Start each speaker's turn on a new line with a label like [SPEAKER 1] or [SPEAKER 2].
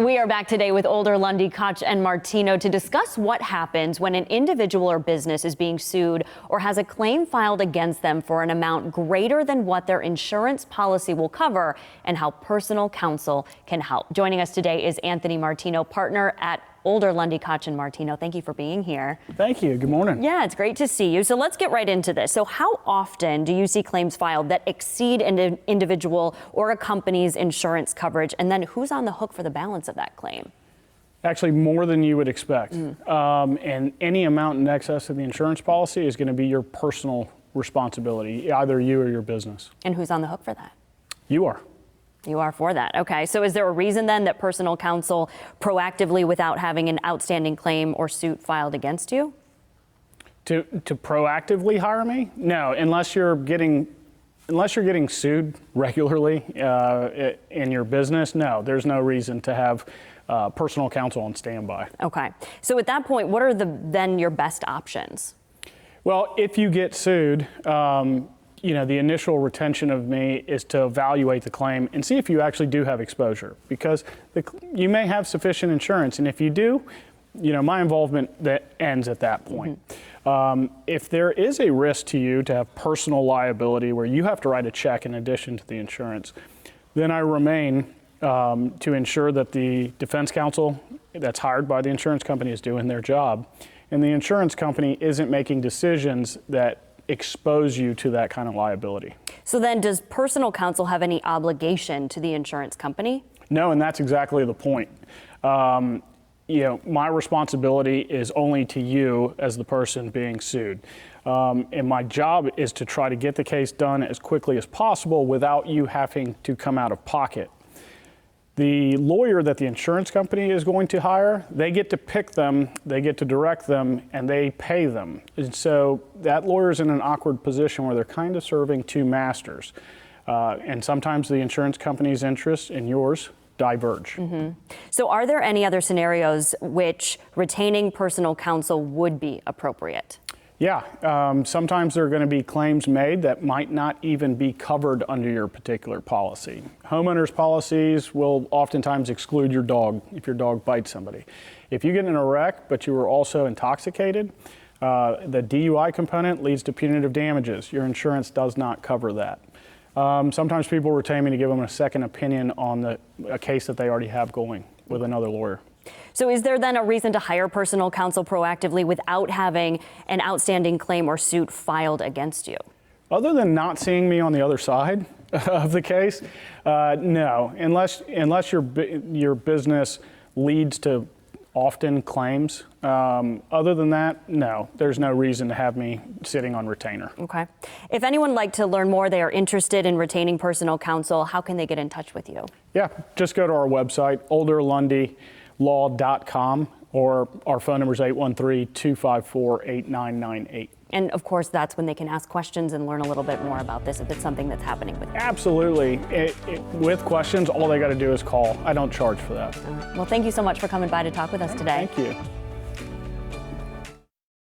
[SPEAKER 1] We are back today with Older, Lundy, Koch, and Martino to discuss what happens when an individual or business is being sued or has a claim filed against them for an amount greater than what their insurance policy will cover, and how Personal Counsel can help. Joining us today is Anthony Martino, partner at Older, Lundy, Koch, and Martino. Thank you for being here.
[SPEAKER 2] Thank you. Good morning.
[SPEAKER 1] Yeah, it's great to see you. So let's get right into this. So how often do you see claims filed that exceed an individual or a company's insurance coverage? And then who's on the hook for the balance of that claim?
[SPEAKER 2] Actually, more than you would expect. And any amount in excess of the insurance policy is going to be your personal responsibility, either you or your business.
[SPEAKER 1] And who's on the hook for that?
[SPEAKER 2] You are.
[SPEAKER 1] You are for that. Okay. So is there a reason then that Personal Counsel proactively, without having an outstanding claim or suit filed against you?
[SPEAKER 2] To proactively hire me? No, unless you're getting sued regularly in your business. No, there's no reason to have Personal Counsel on standby.
[SPEAKER 1] Okay. So at that point, what are then your best options? Well,
[SPEAKER 2] if you get sued, the initial retention of me is to evaluate the claim and see if you actually do have exposure, because you may have sufficient insurance, and if you do, my involvement that ends at that point. If there is a risk to you to have personal liability where you have to write a check in addition to the insurance, then I remain to ensure that the defense counsel that's hired by the insurance company is doing their job, and the insurance company isn't making decisions that expose you to that kind of liability.
[SPEAKER 1] So then does Personal Counsel have any obligation to the insurance company?
[SPEAKER 2] No, and that's exactly the point. My responsibility is only to you as the person being sued. And my job is to try to get the case done as quickly as possible without you having to come out of pocket. The lawyer that the insurance company is going to hire, they get to pick them, they get to direct them, and they pay them. And so that lawyer's in an awkward position where they're kind of serving two masters. And sometimes the insurance company's interests and yours diverge.
[SPEAKER 1] So are there any other scenarios which retaining Personal Counsel would be appropriate?
[SPEAKER 2] Yeah, sometimes there are going to be claims made that might not even be covered under your particular policy. Homeowners policies will oftentimes exclude your dog if your dog bites somebody. If you get in a wreck but you were also intoxicated, the DUI component leads to punitive damages. Your insurance does not cover that. Sometimes people retain me to give them a second opinion on a case that they already have going with another lawyer.
[SPEAKER 1] So is there then a reason to hire Personal Counsel proactively without having an outstanding claim or suit filed against you?
[SPEAKER 2] Other than not seeing me on the other side of the case, no. Unless your business leads to often claims. Other than that, no. There's no reason to have me sitting on retainer.
[SPEAKER 1] Okay. If anyone would like to learn more, they are interested in retaining Personal Counsel, how can they get in touch with you?
[SPEAKER 2] Yeah, just go to our website, olderlundylaw.com, or our phone number is 813-254-8998.
[SPEAKER 1] And of course, that's when they can ask questions and learn a little bit more about this if it's something that's happening with you.
[SPEAKER 2] Absolutely. With questions, all they got to do is call. I don't charge for that.
[SPEAKER 1] Well, thank you so much for coming by to talk with us today.
[SPEAKER 2] Thank you.